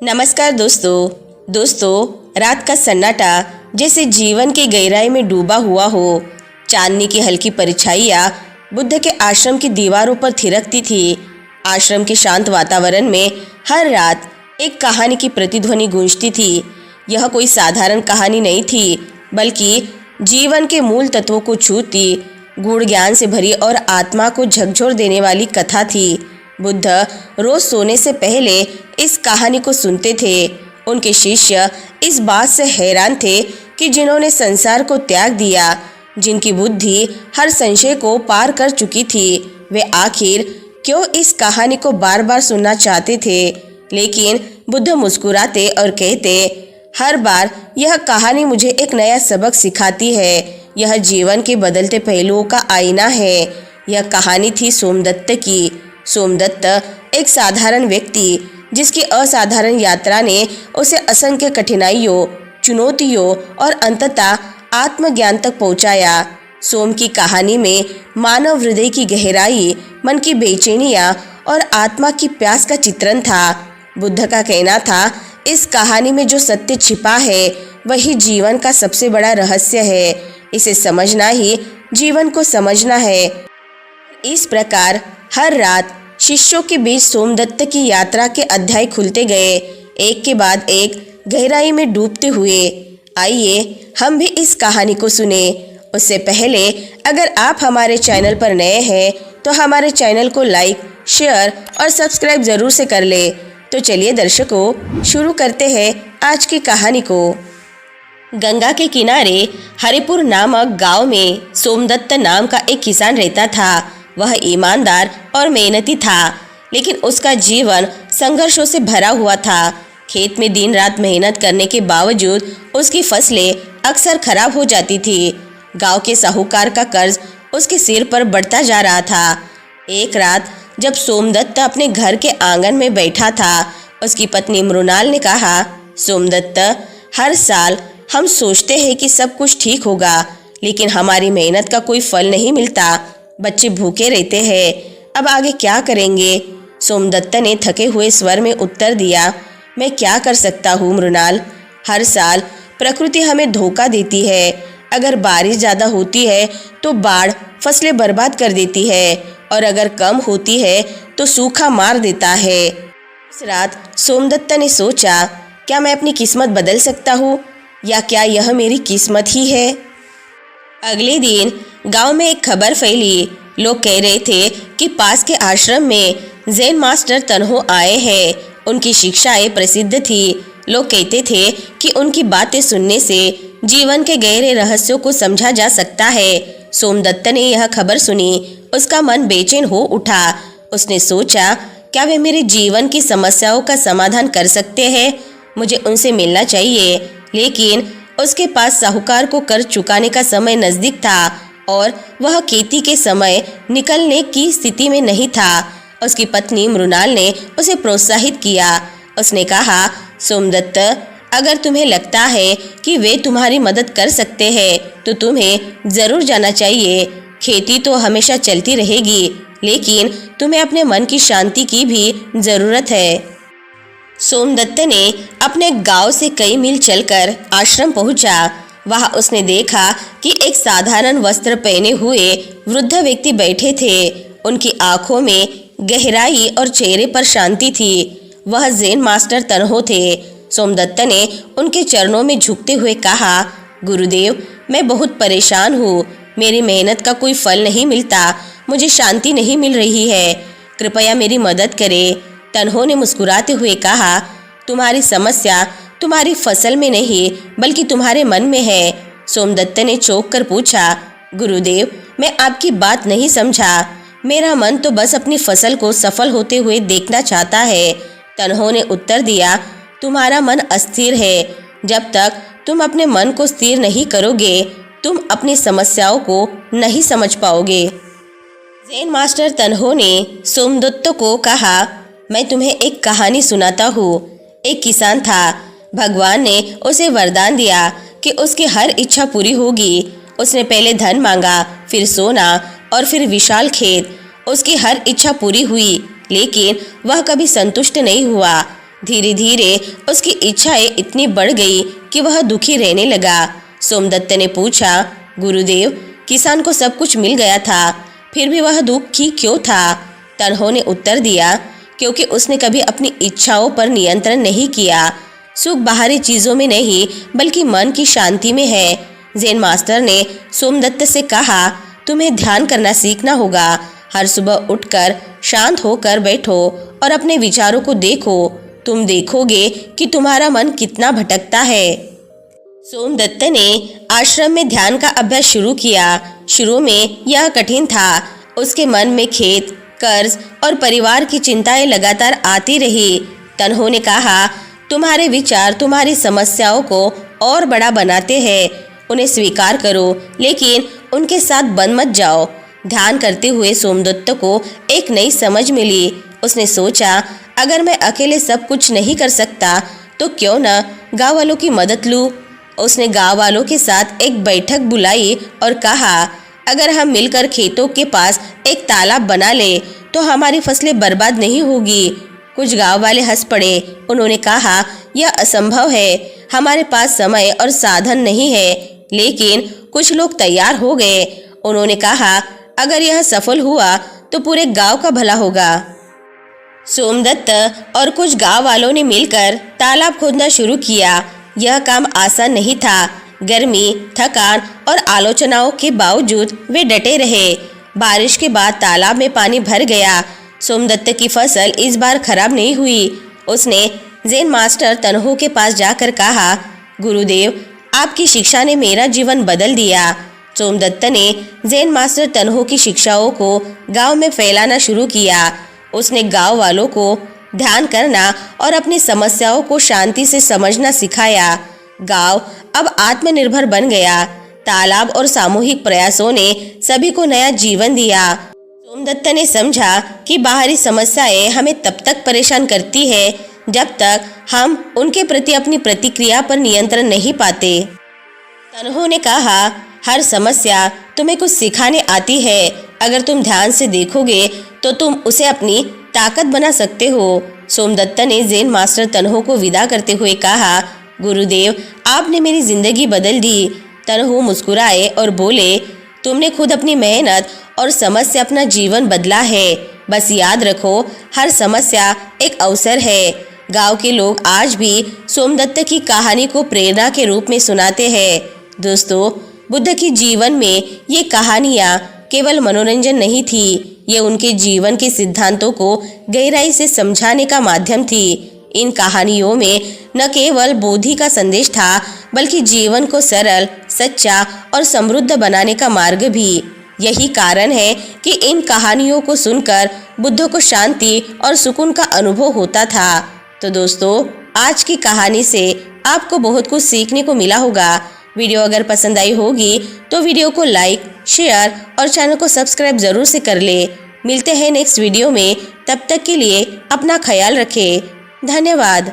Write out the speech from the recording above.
नमस्कार दोस्तों, रात का सन्नाटा जैसे जीवन की गहराई में डूबा हुआ हो। चांदनी की हल्की परछाइयाँ बुद्ध के आश्रम की दीवारों पर थिरकती थी। आश्रम के शांत वातावरण में हर रात एक कहानी की प्रतिध्वनि गूंजती थी। यह कोई साधारण कहानी नहीं थी, बल्कि जीवन के मूल तत्वों को छूती, गूढ़ ज्ञान से भरी और आत्मा को झकझोर देने वाली कथा थी। बुद्ध रोज सोने से पहले इस कहानी को सुनते थे। उनके शिष्य इस बात से हैरान थे कि जिन्होंने संसार को त्याग दिया, जिनकी बुद्धि हर संशय को पार कर चुकी थी, वे आखिर क्यों इस कहानी को बार बार सुनना चाहते थे। लेकिन बुद्ध मुस्कुराते और कहते, हर बार यह कहानी मुझे एक नया सबक सिखाती है। यह जीवन के बदलते पहलुओं का आईना है। यह कहानी थी सोमदत्त की। सोमदत्त एक साधारण व्यक्ति, जिसकी असाधारण यात्रा ने उसे असंख्य कठिनाइयों, चुनौतियों और अंततः आत्मज्ञान तक पहुंचाया। सोम की कहानी में मानव हृदय की गहराई, मन की बेचैनियाँ और आत्मा की प्यास का चित्रण था। बुद्ध का कहना था, इस कहानी में जो सत्य छिपा है वही जीवन का सबसे बड़ा रहस्य है। इसे समझना ही जीवन को समझना है। इस प्रकार हर रात शिष्यों के बीच सोमदत्त की यात्रा के अध्याय खुलते गए, एक के बाद एक गहराई में डूबते हुए। आइए हम भी इस कहानी को सुने। उससे पहले अगर आप हमारे चैनल पर नए हैं तो हमारे चैनल को लाइक, शेयर और सब्सक्राइब ज़रूर से कर ले। तो चलिए दर्शकों, शुरू करते हैं आज की कहानी को। गंगा के किनारे हरिपुर नामक गांव में सोमदत्त नाम का एक किसान रहता था। वह ईमानदार और मेहनती था, लेकिन उसका जीवन संघर्षों से भरा हुआ था। खेत में दिन रात मेहनत करने के बावजूद उसकी फसलें अक्सर खराब हो जाती थी। गांव के साहूकार का कर्ज उसके सिर पर बढ़ता जा रहा था। एक रात जब सोमदत्त अपने घर के आंगन में बैठा था, उसकी पत्नी मृणाल ने कहा, सोमदत्त, हर साल हम सोचते हैं कि सब कुछ ठीक होगा, लेकिन हमारी मेहनत का कोई फल नहीं मिलता। बच्चे भूखे रहते हैं, अब आगे क्या करेंगे। सोमदत्त ने थके हुए स्वर में उत्तर दिया, मैं क्या कर सकता हूँ मृणाल। हर साल प्रकृति हमें धोखा देती है। अगर बारिश ज़्यादा होती है तो बाढ़ फसलें बर्बाद कर देती है, और अगर कम होती है तो सूखा मार देता है। इस रात सोमदत्त ने सोचा, क्या मैं अपनी किस्मत बदल सकता हूँ, या क्या यह मेरी किस्मत ही है। अगले दिन गांव में एक खबर फैली। लोग कह रहे थे कि पास के आश्रम में ज़ेन मास्टर तन्हो आए हैं। उनकी शिक्षाएं प्रसिद्ध थी। लोग कहते थे कि उनकी बातें सुनने से जीवन के गहरे रहस्यों को समझा जा सकता है। सोमदत्त ने यह खबर सुनी। उसका मन बेचैन हो उठा। उसने सोचा, क्या वे मेरे जीवन की समस्याओं का समाधान कर सकते हैं। मुझे उनसे मिलना चाहिए। लेकिन उसके पास साहूकार को कर्ज चुकाने का समय नज़दीक था और वह खेती के समय निकलने की स्थिति में नहीं था। उसकी पत्नी मृणाल ने उसे प्रोत्साहित किया। उसने कहा, सोमदत्त, अगर तुम्हें लगता है कि वे तुम्हारी मदद कर सकते हैं तो तुम्हें ज़रूर जाना चाहिए। खेती तो हमेशा चलती रहेगी, लेकिन तुम्हें अपने मन की शांति की भी ज़रूरत है। सोमदत्त ने अपने गांव से कई मील चलकर आश्रम पहुंचा। वहां उसने देखा कि एक साधारण वस्त्र पहने हुए वृद्ध व्यक्ति बैठे थे। उनकी आंखों में गहराई और चेहरे पर शांति थी। वह ज़ेन मास्टर तन्हो थे। सोमदत्त ने उनके चरणों में झुकते हुए कहा, गुरुदेव, मैं बहुत परेशान हूँ। मेरी मेहनत का कोई फल नहीं मिलता। मुझे शांति नहीं मिल रही है। कृपया मेरी मदद करें। तन्हो ने मुस्कुराते हुए कहा, तुम्हारी समस्या तुम्हारी फसल में नहीं बल्कि तुम्हारे मन में है। सोमदत्त ने चौंक कर पूछा, गुरुदेव, मैं आपकी बात नहीं समझा। मेरा मन तो बस अपनी फसल को सफल होते हुए देखना चाहता है। तन्हो ने उत्तर दिया, तुम्हारा मन अस्थिर है। जब तक तुम अपने मन को स्थिर नहीं करोगे, तुम अपनी समस्याओं को नहीं समझ पाओगे। ज़ेन मास्टर तन्हो ने सोमदत्त को कहा, मैं तुम्हें एक कहानी सुनाता हूँ। एक किसान था। भगवान ने उसे वरदान दिया कि उसकी हर इच्छा पूरी होगी। उसने पहले धन मांगा, फिर सोना और फिर विशाल खेत। उसकी हर इच्छा पूरी हुई, लेकिन वह कभी संतुष्ट नहीं हुआ। धीरे धीरे उसकी इच्छाएं इतनी बढ़ गई कि वह दुखी रहने लगा। सोमदत्त ने पूछा, गुरुदेव, किसान को सब कुछ मिल गया था, फिर भी वह दुखी क्यों था? तन्हो ने उत्तर दिया, क्योंकि उसने कभी अपनी इच्छाओं पर नियंत्रण नहीं किया। सुख बाहरी चीजों में नहीं बल्कि मन की शांति में है। ज़ेन मास्टर ने सोमदत्त से कहा, तुम्हें ध्यान करना सीखना होगा। हर सुबह उठकर शांत होकर बैठो और अपने विचारों को देखो। तुम देखोगे कि तुम्हारा मन कितना भटकता है। सोमदत्त ने आश्रम में ध्यान का अभ्यास शुरू किया। शुरू में यह कठिन था। उसके मन में खेत, कर्ज और परिवार की चिंताएं लगातार आती रही। तन्हो ने कहा, तुम्हारे विचार तुम्हारी समस्याओं को और बड़ा बनाते हैं। उन्हें स्वीकार करो, लेकिन उनके साथ बंध मत जाओ। ध्यान करते हुए सोमदत्त को एक नई समझ मिली। उसने सोचा, अगर मैं अकेले सब कुछ नहीं कर सकता तो क्यों न गाँव वालों की मदद लूँ। उसने गाँव वालों के साथ एक बैठक बुलाई और कहा, अगर हम मिलकर खेतों के पास एक तालाब बना ले तो हमारी फसलें बर्बाद नहीं होगी। कुछ गांव वाले हंस पड़े। उन्होंने कहा, यह असंभव है, हमारे पास समय और साधन नहीं है। लेकिन कुछ लोग तैयार हो गए। उन्होंने कहा, अगर यह सफल हुआ तो पूरे गांव का भला होगा। सोमदत्त और कुछ गांव वालों ने मिलकर तालाब खोदना शुरू किया। यह काम आसान नहीं था। गर्मी, थकान और आलोचनाओं के बावजूद वे डटे रहे। बारिश के बाद तालाब में पानी भर गया। सोमदत्त की फसल इस बार खराब नहीं हुई। उसने ज़ेन मास्टर तन्हो के पास जाकर कहा, गुरुदेव, आपकी शिक्षा ने मेरा जीवन बदल दिया। सोमदत्त ने ज़ेन मास्टर तन्हो की शिक्षाओं को गांव में फैलाना शुरू किया। उसने गांव वालों को ध्यान करना और अपनी समस्याओं को शांति से समझना सिखाया। गांव अब आत्मनिर्भर बन गया। तालाब और सामूहिक प्रयासों ने सभी को नया जीवन दिया। सोमदत्त ने समझा कि बाहरी समस्याएं हमें तब तक परेशान करती है जब तक हम उनके प्रति अपनी प्रतिक्रिया पर नियंत्रण नहीं पाते। तन्हो ने कहा, हर समस्या तुम्हें कुछ सिखाने आती है। अगर तुम ध्यान से देखोगे तो तुम उसे अपनी ताकत बना सकते हो। सोमदत्त ने ज़ेन मास्टर तन्हो को विदा करते हुए कहा, गुरुदेव, आपने मेरी जिंदगी बदल दी। तन्हो मुस्कुराए और बोले, तुमने खुद अपनी मेहनत और समझ से अपना जीवन बदला है। बस याद रखो, हर समस्या एक अवसर है। गांव के लोग आज भी सोमदत्त की कहानी को प्रेरणा के रूप में सुनाते हैं। दोस्तों, बुद्ध के जीवन में ये कहानियाँ केवल मनोरंजन नहीं थी, ये उनके जीवन के सिद्धांतों को गहराई से समझाने का माध्यम थी। इन कहानियों में न केवल बोधि का संदेश था, बल्कि जीवन को सरल, सच्चा और समृद्ध बनाने का मार्ग भी। यही कारण है कि इन कहानियों को सुनकर बुद्ध को शांति और सुकून का अनुभव होता था। तो दोस्तों, आज की कहानी से आपको बहुत कुछ सीखने को मिला होगा। वीडियो अगर पसंद आई होगी तो वीडियो को लाइक, शेयर और चैनल को सब्सक्राइब जरूर से कर ले। मिलते हैं नेक्स्ट वीडियो में। तब तक के लिए अपना ख्याल रखें। धन्यवाद।